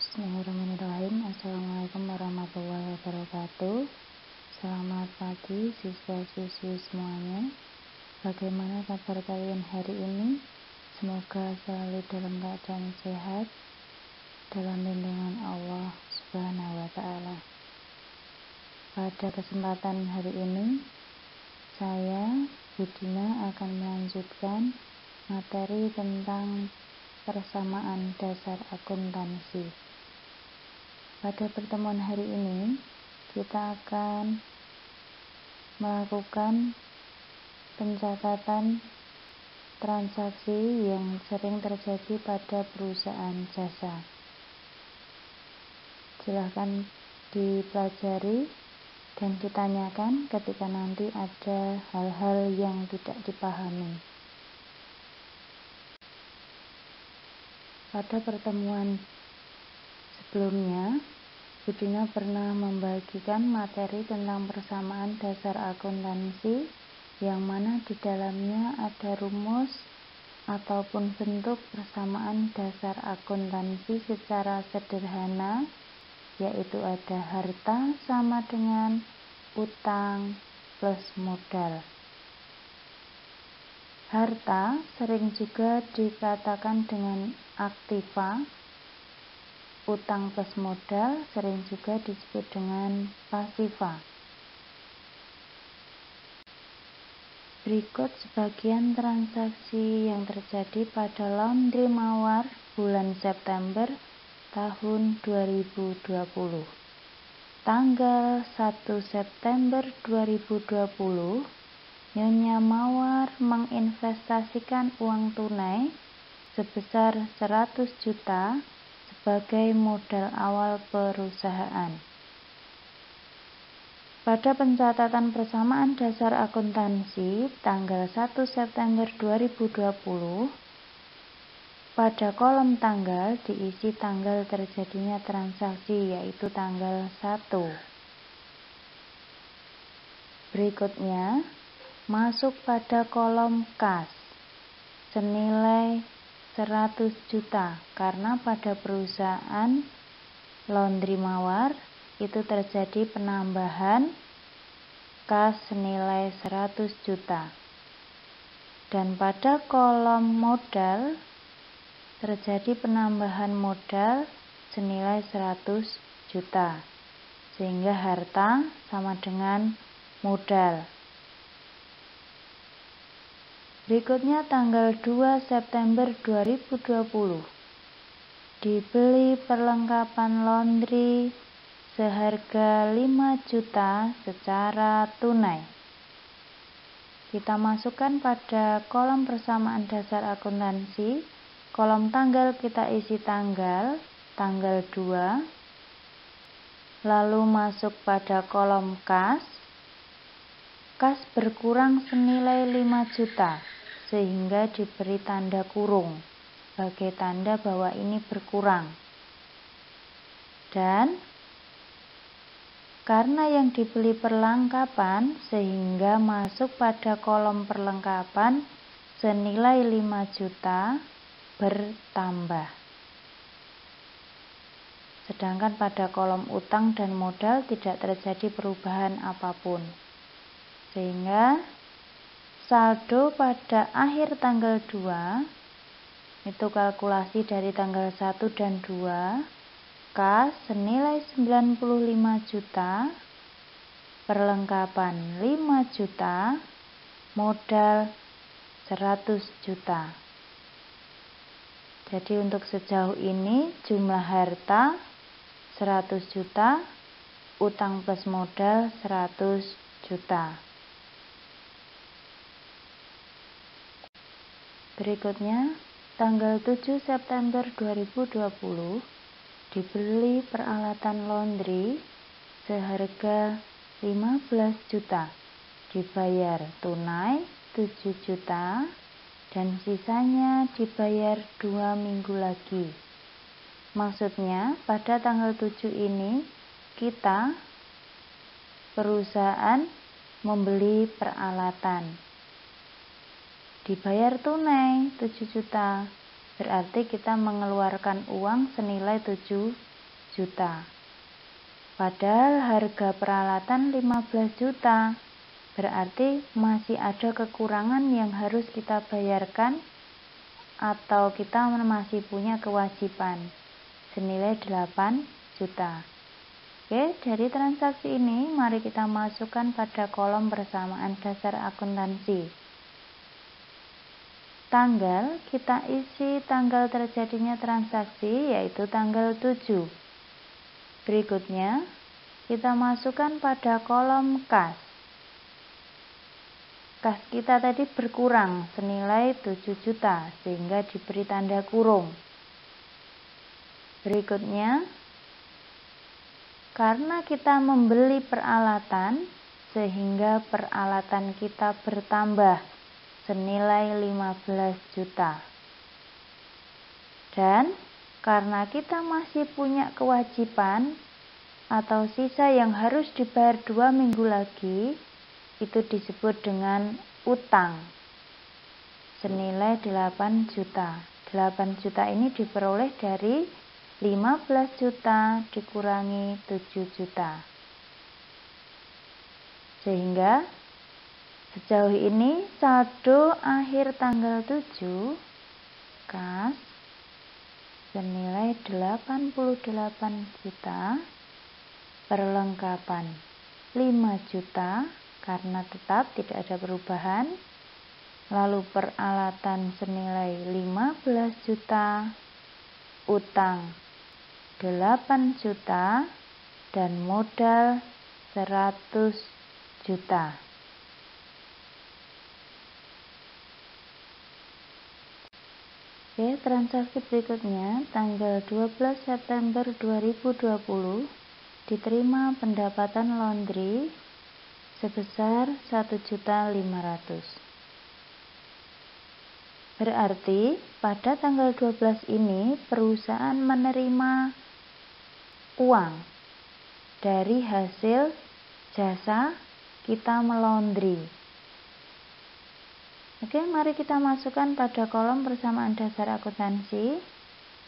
Bismillahirrahmanirrahim. Assalamualaikum warahmatullahi wabarakatuh. Selamat pagi siswa-siswi semuanya. Bagaimana kabar kalian hari ini? Semoga selalu dalam keadaan sehat, dalam lindungan Allah Subhanahu wa Ta'ala. Pada kesempatan hari ini, saya Budina akan melanjutkan materi tentang persamaan dasar akuntansi. Pada pertemuan hari ini, kita akan melakukan pencatatan transaksi yang sering terjadi pada perusahaan jasa. Silahkan dipelajari dan ditanyakan ketika nanti ada hal-hal yang tidak dipahami. Pada pertemuan sebelumnya, Budina pernah membagikan materi tentang persamaan dasar akuntansi, yang mana di dalamnya ada rumus ataupun bentuk persamaan dasar akuntansi secara sederhana, yaitu ada harta sama dengan utang plus modal. Harta sering juga dikatakan dengan aktiva. Utang plus modal sering juga disebut dengan pasiva. Berikut sebagian transaksi yang terjadi pada Laundry Mawar bulan September tahun 2020. Tanggal 1 September 2020, Nyonya Mawar menginvestasikan uang tunai sebesar 100 juta sebagai modal awal perusahaan. Pada pencatatan persamaan dasar akuntansi tanggal 1 September 2020, pada kolom tanggal diisi tanggal terjadinya transaksi, yaitu tanggal 1. Berikutnya, masuk pada kolom kas senilai 100 juta karena pada perusahaan Laundry Mawar itu terjadi penambahan kas senilai 100 juta. Dan pada kolom modal terjadi penambahan modal senilai 100 juta. Sehingga harta sama dengan modal. Berikutnya tanggal 2 September 2020, dibeli perlengkapan laundry seharga 5 juta secara tunai. Kita masukkan pada kolom persamaan dasar akuntansi. Kolom tanggal kita isi tanggal 2. Lalu masuk pada kolom kas. Kas berkurang senilai 5 juta. Sehingga diberi tanda kurung sebagai tanda bahwa ini berkurang. Dan karena yang dibeli perlengkapan, sehingga masuk pada kolom perlengkapan senilai 5 juta bertambah. Sedangkan pada kolom utang dan modal tidak terjadi perubahan apapun. Sehingga saldo pada akhir tanggal 2, itu kalkulasi dari tanggal 1 dan 2, kas senilai 95 juta, perlengkapan 5 juta, modal 100 juta. Jadi untuk sejauh ini jumlah harta 100 juta, utang plus modal 100 juta. Berikutnya, tanggal 7 September 2020, dibeli peralatan laundry seharga 15 juta, dibayar tunai 7 juta, dan sisanya dibayar 2 minggu lagi. Maksudnya, pada tanggal 7 ini, perusahaan membeli peralatan. Dibayar tunai 7 juta, berarti kita mengeluarkan uang senilai 7 juta. Padahal harga peralatan 15 juta. Berarti masih ada kekurangan yang harus kita bayarkan atau kita masih punya kewajiban senilai 8 juta. Oke, dari transaksi ini mari kita masukkan pada kolom persamaan dasar akuntansi. Tanggal, kita isi tanggal terjadinya transaksi yaitu tanggal 7. Berikutnya, kita masukkan pada kolom kas. Kas kita tadi berkurang senilai 7 juta sehingga diberi tanda kurung. Berikutnya, karena kita membeli peralatan sehingga peralatan kita bertambah senilai 15 juta. Dan karena kita masih punya kewajiban atau sisa yang harus dibayar 2 minggu lagi, itu disebut dengan utang senilai 8 juta. 8 juta ini diperoleh dari 15 juta dikurangi 7 juta. Sehingga sejauh ini saldo akhir tanggal 7 kas senilai 88 juta, perlengkapan 5 juta karena tetap tidak ada perubahan, lalu peralatan senilai 15 juta, utang 8 juta, dan modal 100 juta. Oke, transaksi berikutnya tanggal 12 September 2020 diterima pendapatan laundry sebesar 1.500.000. Berarti pada tanggal 12 ini perusahaan menerima uang dari hasil jasa kita melaundry. Oke, mari kita masukkan pada kolom persamaan dasar akuntansi.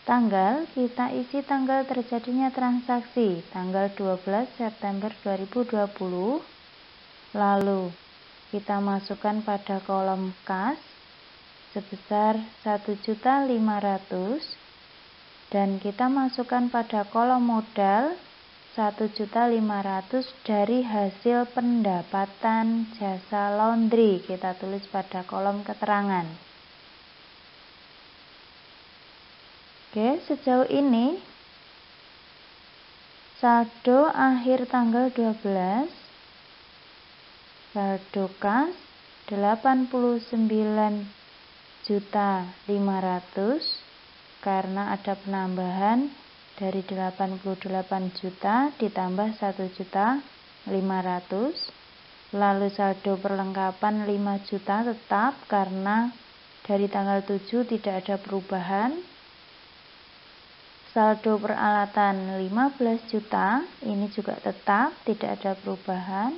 Tanggal, kita isi tanggal terjadinya transaksi tanggal 12 September 2020. Lalu kita masukkan pada kolom kas sebesar 1.500.000 dan kita masukkan pada kolom modal 1.500.000 dari hasil pendapatan jasa laundry. Kita tulis pada kolom keterangan. Oke, sejauh ini saldo akhir tanggal 12, saldo kas 89.500.000 karena ada penambahan dari 88 juta ditambah 1.500.000. Lalu saldo perlengkapan 5 juta tetap karena dari tanggal 7 tidak ada perubahan. Saldo peralatan 15 juta ini juga tetap tidak ada perubahan.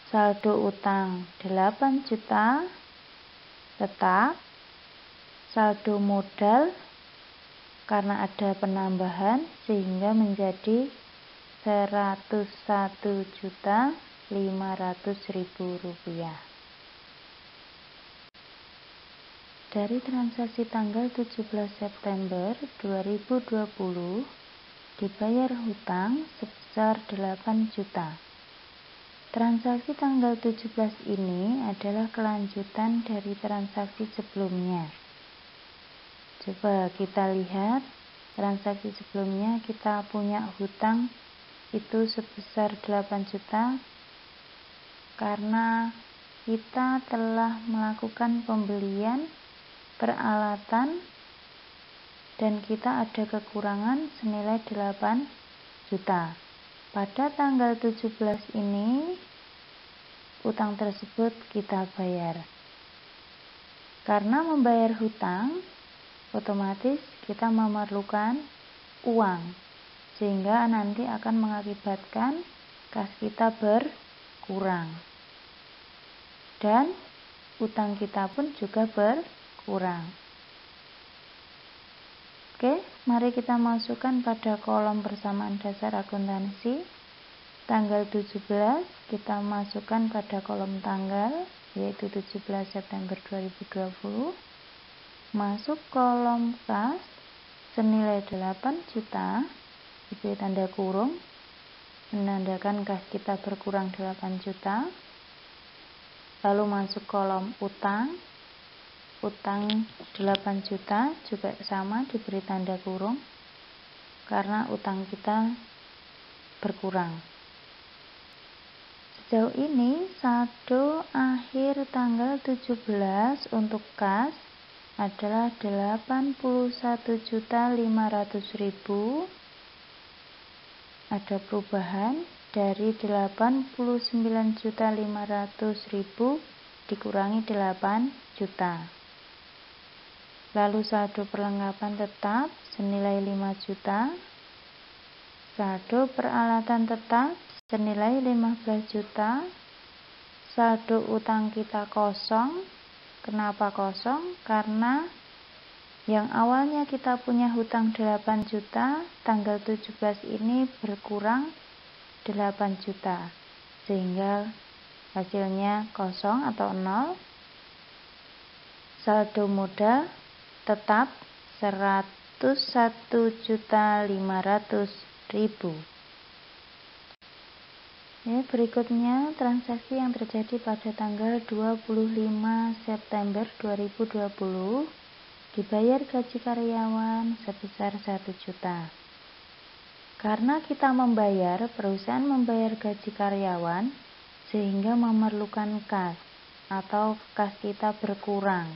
Saldo utang 8 juta tetap. Saldo modal karena ada penambahan sehingga menjadi 101.500.000 rupiah. Dari transaksi tanggal 17 September 2020 dibayar hutang sebesar 8 juta. Transaksi tanggal 17 ini adalah kelanjutan dari transaksi sebelumnya. Coba kita lihat transaksi sebelumnya, kita punya hutang itu sebesar 8 juta karena kita telah melakukan pembelian peralatan dan kita ada kekurangan senilai 8 juta. Pada tanggal 17 ini utang tersebut kita bayar. Karena membayar hutang, otomatis kita memerlukan uang, sehingga nanti akan mengakibatkan kas kita berkurang. Dan utang kita pun juga berkurang. Oke, mari kita masukkan pada kolom persamaan dasar akuntansi. Tanggal 17 kita masukkan pada kolom tanggal, yaitu 17 September 2020. Masuk kolom kas senilai 8 juta, diberi tanda kurung, menandakan kas kita berkurang 8 juta. Lalu masuk kolom utang 8 juta juga sama, diberi tanda kurung karena utang kita berkurang. Sejauh ini saldo akhir tanggal 17 untuk kas adalah 81.500.000. Ada perubahan dari 89.500.000 dikurangi 8 juta. Lalu saldo perlengkapan tetap senilai 5 juta. Saldo peralatan tetap senilai 15 juta. Saldo utang kita kosong. Kenapa kosong? Karena yang awalnya kita punya hutang 8 juta, tanggal 17 ini berkurang 8 juta. Sehingga hasilnya kosong atau 0. Saldo modal tetap 101.500.000. Berikutnya transaksi yang terjadi pada tanggal 25 September 2020. Dibayar gaji karyawan sebesar 1 juta. Karena kita perusahaan membayar gaji karyawan sehingga memerlukan kas atau kas kita berkurang.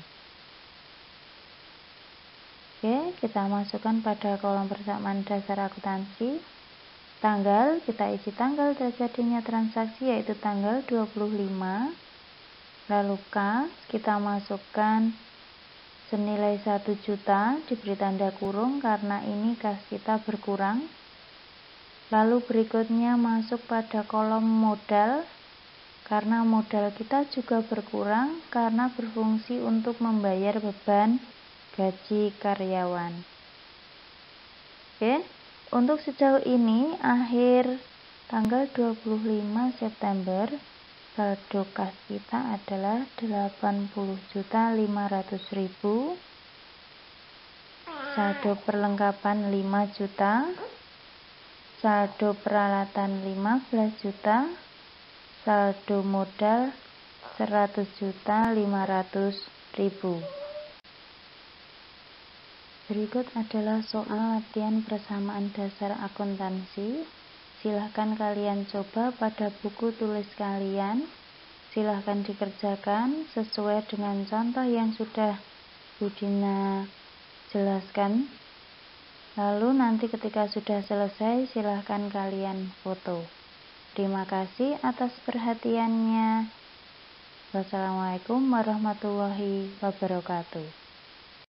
Kita masukkan pada kolom persamaan dasar akuntansi. Tanggal, kita isi tanggal terjadinya transaksi yaitu tanggal 25. Lalu kas, kita masukkan senilai 1 juta, diberi tanda kurung karena ini kas kita berkurang. Lalu berikutnya masuk pada kolom modal, karena modal kita juga berkurang karena berfungsi untuk membayar beban gaji karyawan. Untuk sejauh ini akhir tanggal 25 September saldo kas kita adalah 80.500.000. Saldo perlengkapan 5 juta. Saldo peralatan 15 juta. Saldo modal 100.500.000. Berikut adalah soal latihan persamaan dasar akuntansi. Silahkan kalian coba pada buku tulis kalian. Silahkan dikerjakan sesuai dengan contoh yang sudah Budina jelaskan. Lalu nanti ketika sudah selesai silahkan kalian foto. Terima kasih atas perhatiannya. Wassalamualaikum warahmatullahi wabarakatuh.